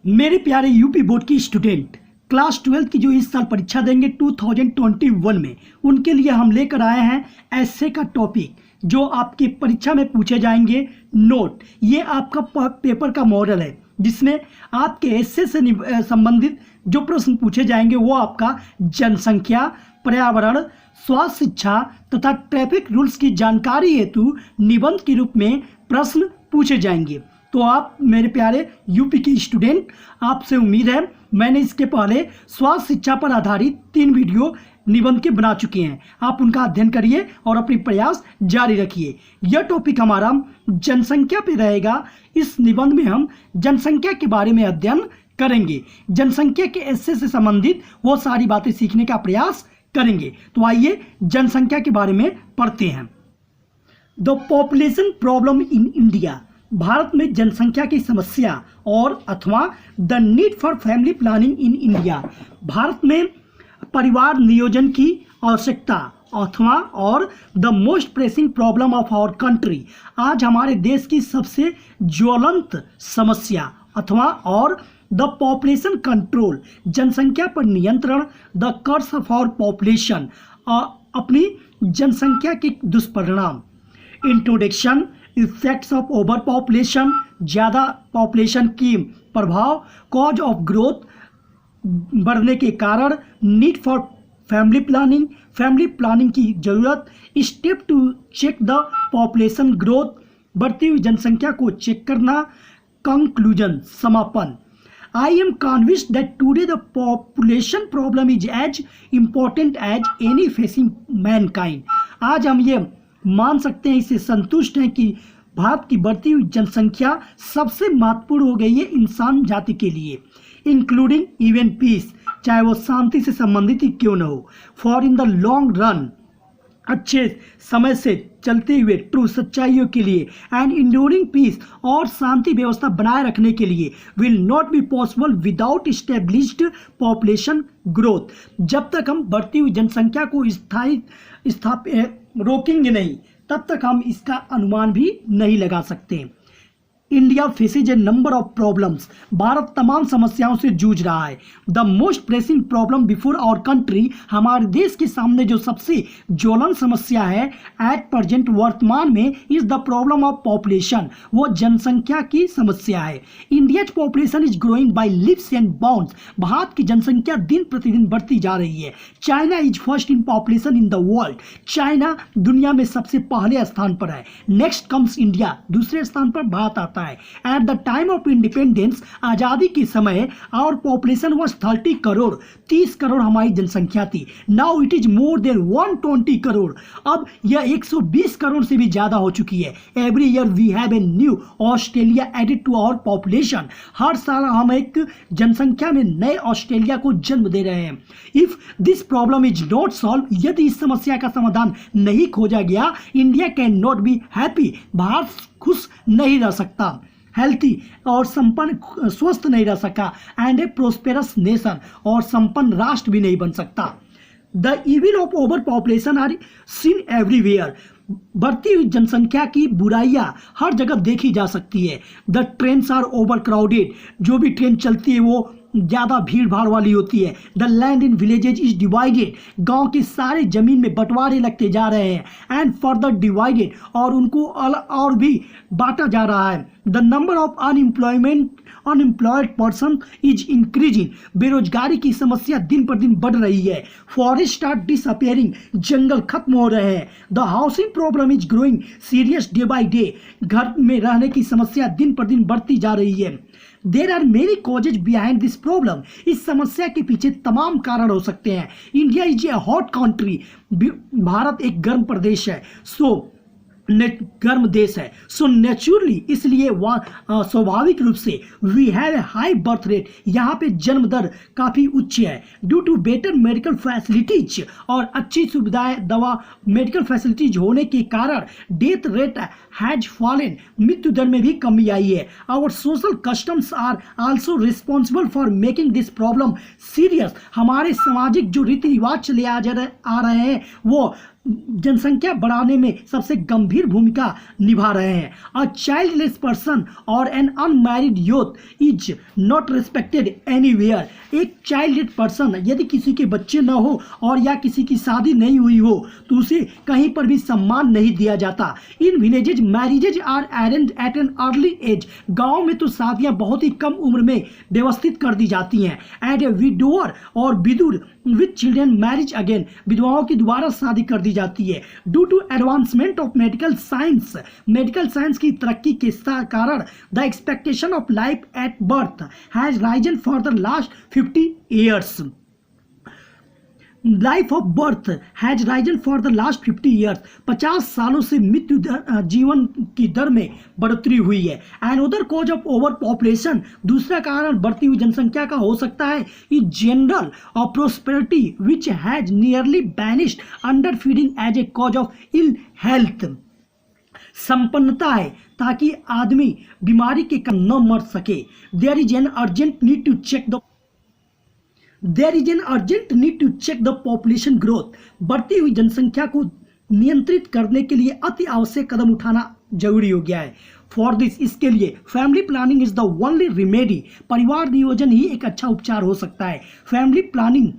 मेरे प्यारे UP board की स्टूडेंट, क्लास 12 की जो इस साल परीक्षा देंगे 2021 में, उनके लिए हम लेकर आए हैं ऐसे का टॉपिक जो आपकी परीक्षा में पूछे जाएंगे। नोट, ये आपका पेपर का मॉडल है जिसमें आपके ऐसे से संबंधित जो प्रश्न पूछे जाएंगे वो आपका जनसंख्या, पर्यावरण, स्वास्थ्य, शिक्षा तथा ट्रैफिक रूल्स की जानकारी हेतु निबंध के रूप में प्रश्न पूछे जाएंगे। तो आप मेरे प्यारे यूपी के स्टूडेंट, आपसे उम्मीद है, मैंने इसके पहले स्वास्थ्य शिक्षा पर आधारित 3 वीडियो निबंध के बना चुके हैं। आप उनका अध्ययन करिए और अपनी प्रयास जारी रखिए। यह टॉपिक हमारा जनसंख्या पे रहेगा। इस निबंध में हम जनसंख्या के बारे में अध्ययन करेंगे। जनसंख्या के ऐसे से संबंधित वो सारी बातें सीखने का प्रयास करेंगे। तो आइए जनसंख्या के बारे में पढ़ते हैं। The population problem in India, Bharat में जनसंख्या की समस्या और अथवा the need for family planning in India, Bharat में परिवार नियोजन की आवश्यकता अथवा और the most pressing problem of our country, आज हमारे देश की सबसे ज्वलंत समस्या अथवा और द पॉपुलेशन कंट्रोल, जनसंख्या पर नियंत्रण, the curse of our population, अपनी जनसंख्या के दुष्परिणाम। Introduction, effects of over population, ज़्यादा पॉपुलेशन की प्रभाव, कॉज ऑफ ग्रोथ, बढ़ने के कारण, need for family planning, family planning की जरूरत, step to check the population growth, बढ़ती हुई जनसंख्या को चेक करना, कंक्लूजन, समापन। I am convinced that today the population problem is as important as any facing mankind. आज हम ये मान सकते हैं, इससे संतुष्ट हैं कि भारत की बढ़ती हुई जनसंख्या सबसे महत्वपूर्ण हो गई है इंसान जाति के लिए, इंक्लूडिंग इवन पीस, चाहे वो शांति से संबंधित ही क्यों न हो। For in the long run, अच्छे समय से चलते हुए ट्रू सच्चाइयों के लिए, एंड इंड्यूरिंग पीस, और शांति व्यवस्था बनाए रखने के लिए, will not be possible without established population growth. जब तक हम बढ़ती हुई जनसंख्या को रोकेंगे नहीं, तब तक हम इसका अनुमान भी नहीं लगा सकते। India faces a number of problems, Bharat तमाम समस्याओं से जूझ रहा है। The most pressing problem before our country, हमारे देश के सामने जो सबसे ज्वलन समस्या है एट प्रेजेंट, वर्तमान में, is the problem of population, वो जनसंख्या की समस्या है। India's population is growing by leaps and bounds, Bharat की जनसंख्या दिन प्रतिदिन बढ़ती जा रही है। China is first in population in the world, China दुनिया में सबसे पहले स्थान पर है। नेक्स्ट कम्स इंडिया, दूसरे स्थान पर भारत आता है। At the time of independence, आजादी के समय, our population was 30 crore, 30 crore हमारी जनसंख्या थी। Now it is more than 120 crore, अब यह 120 करोड़ से भी ज्यादा हो चुकी है। Every year we have a new Australia added to our population, हर साल हम एक जनसंख्या में नए ऑस्ट्रेलिया को जन्म दे रहे हैं। If this problem is not solve, यदि इस समस्या का समाधान नहीं खोजा गया, India can not be happy, Bharat खुश नहीं रह सकता, हेल्थी और संपन्न, स्वस्थ नहीं रह सका, एंड ए प्रोस्पेरस नेशन, और संपन्न राष्ट्र भी नहीं बन सकता। The evil of over population are seen everywhere, बढ़ती हुई जनसंख्या की बुराइयां हर जगह देखी जा सकती है। The trains are over crowded, जो भी ट्रेन चलती है वो ज़्यादा भीड़ भाड़ वाली होती है। The land in villages is divided, गांव के सारे जमीन में बंटवारे लगते जा रहे हैं। एंड फर्दर डिवाइडेड, और उनको और भी बांटा जा रहा है। The number of unemployed person is increasing, बेरोजगारी की समस्या दिन पर दिन बढ़ रही है। फॉरेस्ट आर डिसअपियरिंग, जंगल खत्म हो रहे हैं। The housing problem is growing serious day by day, घर में रहने की समस्या दिन पर दिन बढ़ती जा रही है। There are many causes behind this problem, इस समस्या के पीछे तमाम कारण हो सकते हैं। India is a hot country, भारत एक गर्म प्रदेश है, गर्म देश है। सो नेचुरली, इसलिए स्वाभाविक रूप से, we have a high birth rate, यहाँ पे जन्म दर काफ़ी उच्च है। Due to better medical facilities, और अच्छी सुविधाएं, दवा, मेडिकल फैसिलिटीज होने के कारण डेथ रेट हैज फॉलन, मृत्यु दर में भी कमी आई है। Our social customs are also responsible for making this problem serious, हमारे सामाजिक जो रीति रिवाज चले आ रहे हैं वो जनसंख्या बढ़ाने में सबसे गंभीर भूमिका निभा रहे हैं। अ चाइल्डलेस पर्सन और an unmarried youth is not respected anywhere. एक चाइल्डलेस पर्सन, यदि किसी के बच्चे न हो और या किसी की शादी नहीं हुई हो तो उसे कहीं पर भी सम्मान नहीं दिया जाता। In villages marriages are arranged at an early age. गाँव में तो शादियाँ बहुत ही कम उम्र में व्यवस्थित कर दी जाती हैं। एट ए विडोअर और विदुर विथ चिल्ड्रन मैरिज अगेन, विधवाओं की दोबारा शादी कर दी जाती है। Due to advancement of medical science, medical science की तरक्की के कारण the expectation of life at birth has risen for the last 50 years। Life of birth has risen for the last 50 years। 50 सालों से मृत्यु जीवन की दर में बढ़ोतरी हुई है। Another cause of over population, दूसरा कारण बढ़ती हुई जनसंख्या का हो सकता है is general of prosperity which has nearly banished under feeding as a cause of ill health. संपन्नता है ताकि आदमी बीमारी के कारण न मर सके। There is an urgent need to check the population growth. बढ़ती हुई जनसंख्या को नियंत्रित करने के लिए अति आवश्यक कदम उठाना जरूरी हो गया है। फॉर दिस, इसके लिए family planning is the only remedy. परिवार नियोजन ही एक अच्छा उपचार हो सकता है। फैमिली प्लानिंग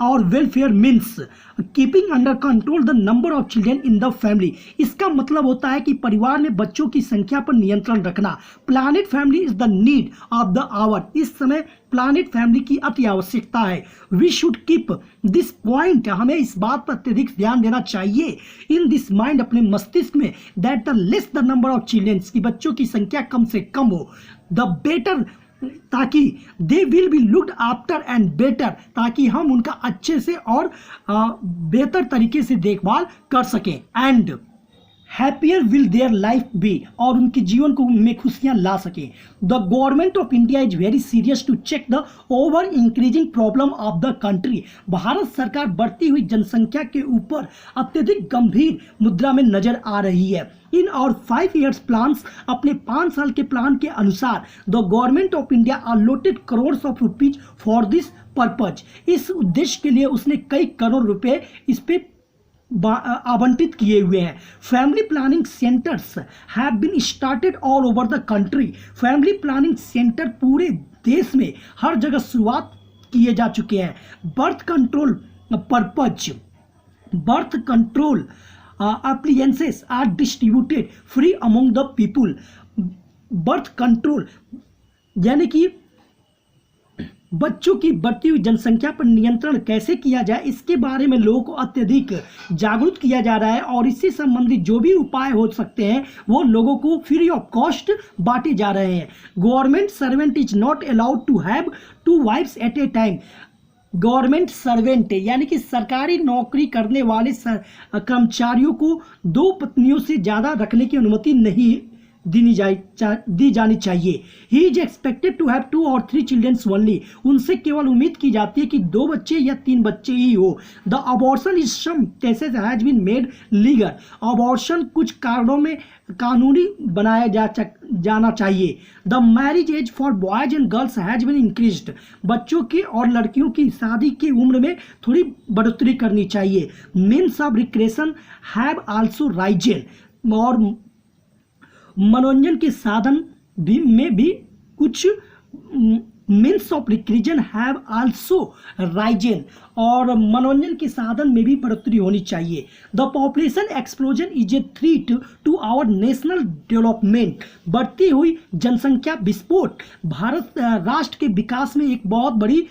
और welfare means keeping under control the number of children in the family. इसका मतलब होता है कि परिवार में बच्चों की संख्या पर नियंत्रण रखना। Planned family is the need of the hour. इस समय प्लानिट फैमिली की अति आवश्यकता है। We should keep this point, हमें इस बात पर अत्यधिक ध्यान देना चाहिए। इन दिस माइंड, अपने मस्तिष्क में, that the less the number of children, की बच्चों की संख्या कम से कम हो, द बेटर, ताकि they will be looked after and better, ताकि हम उनका अच्छे से और बेहतर तरीके से देखभाल कर सकें। And happier will their life be, और उनके जीवन को में खुशियां ला सके। The government of India is very serious to check the over increasing problem of the country. Bharat सरकार बढ़ती हुई जनसंख्या के ऊपर अत्यधिक गंभीर मुद्रा में नजर आ रही है। इन और 5 years प्लान्स, अपने 5 साल के प्लान के अनुसार the government of India allotted crore of rupees for this purpose. इस उद्देश्य के लिए उसने कई करोड़ रुपए इस पे आवंटित किए हुए हैं। Family planning centres have been started all over the country. Family planning centre पूरे देश में हर जगह शुरुआत किए जा चुके हैं। Birth control purpose, birth control appliances are distributed free among the people। Birth control यानी कि बच्चों की बढ़ती हुई जनसंख्या पर नियंत्रण कैसे किया जाए, इसके बारे में लोगों को अत्यधिक जागरूक किया जा रहा है और इससे संबंधित जो भी उपाय हो सकते हैं वो लोगों को फ्री ऑफ कॉस्ट बांटे जा रहे हैं। Government servant is not allowed to have 2 wives at a time. Government servant यानी कि सरकारी नौकरी करने वाले कर्मचारियों को 2 पत्नियों से ज़्यादा रखने की अनुमति नहीं दी जानी चाहिए। He is expected to have 2 or 3 children only. उनसे केवल उम्मीद की जाती है कि 2 बच्चे या 3 बच्चे ही हो। The abortion is some cases has been made legal. Abortion कुछ कारणों में कानूनी बनाया जाना चाहिए। The marriage age for boys and girls has been increased. बच्चों की और लड़कियों की शादी की उम्र में थोड़ी बढ़ोतरी करनी चाहिए। Means of recreation have also risen. और मनोरंजन के साधन में भी कुछ means of recreation have also risen, और मनोरंजन के साधन में भी बढ़ोतरी होनी चाहिए। The population explosion is a threat to our national development. बढ़ती हुई जनसंख्या विस्फोट भारत राष्ट्र के विकास में एक बहुत बड़ी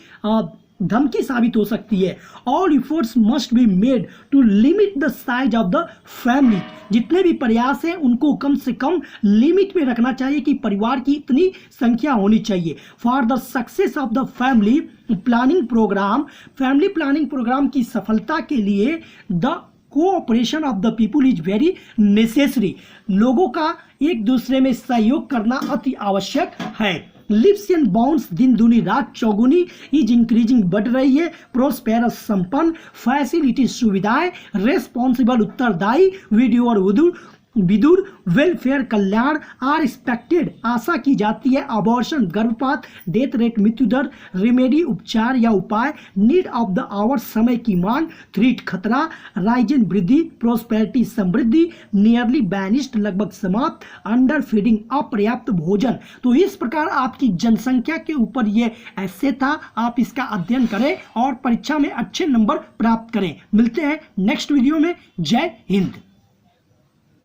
धमकी साबित हो सकती है। All efforts must be made to limit the size of the family. जितने भी प्रयास हैं उनको कम से कम लिमिट में रखना चाहिए कि परिवार की इतनी संख्या होनी चाहिए। For the success of the family planning programme, family planning programme की सफलता के लिए the cooperation of the people is very necessary. लोगों का एक दूसरे में सहयोग करना अति आवश्यक है। लिप्स एंड बाउंड्स, दिन दूनी रात चौगुनी, इज इंक्रीजिंग, बढ़ रही है। प्रोस्पेरस, संपन्न। फैसिलिटी, सुविधाएं। रेस्पॉन्सिबल, उत्तरदायी। वीडियो और वधु, विदुर वेलफेयर कल्याण आर एक्सपेक्टेड, आशा की जाती है। अबॉर्शन गर्भपात, डेथ रेट मृत्युदर, रेमेडी उपचार या उपाय, नीड ऑफ द आवर समय की मांग, थ्रीट खतरा, राइजन वृद्धि, प्रोस्पेरिटी समृद्धि, नियरली बैनिस्ड लगभग समाप्त, अंडर फीडिंग अपर्याप्त भोजन। तो इस प्रकार आपकी जनसंख्या के ऊपर ये ऐसे था, आप इसका अध्ययन करें और परीक्षा में अच्छे नंबर प्राप्त करें। मिलते हैं नेक्स्ट वीडियो में। जय हिंद।